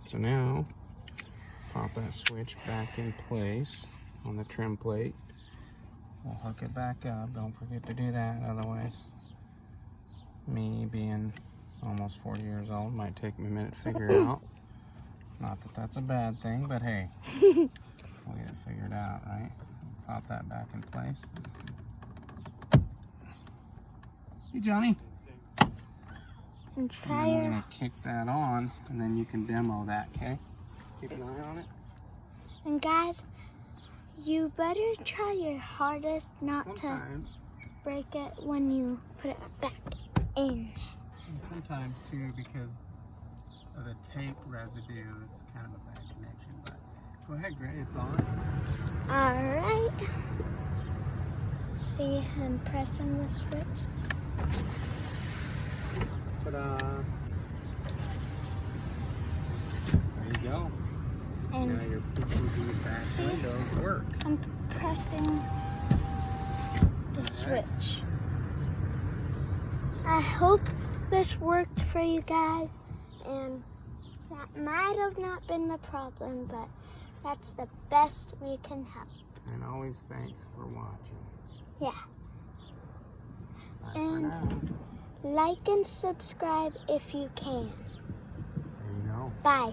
So now, pop that switch back in place on the trim plate. We'll hook it back up. Don't forget to do that, otherwise, me being almost 40 years old might take me a minute to figure it out. Not that that's a bad thing, but hey, we'll get it figured out, right? Pop that back in place. Hey, Johnny. And try I'm gonna kick that on, and then you can demo that, okay? Keep an eye on it. And guys, you better try your hardest not Sometimes, to break it when you put it back in. and sometimes too, because of the tape residue, it's kind of a bad connection. But go ahead, Gray, it's on. All right. See, I'm pressing the switch. Ta-da! There you go. And Now your PCB back windows work. I'm pressing the switch. I hope this worked for you guys, and that might have not been the problem, but that's the best we can help. And always thanks for watching. Yeah. Bye for And now. like and subscribe if you can. There you go. Bye.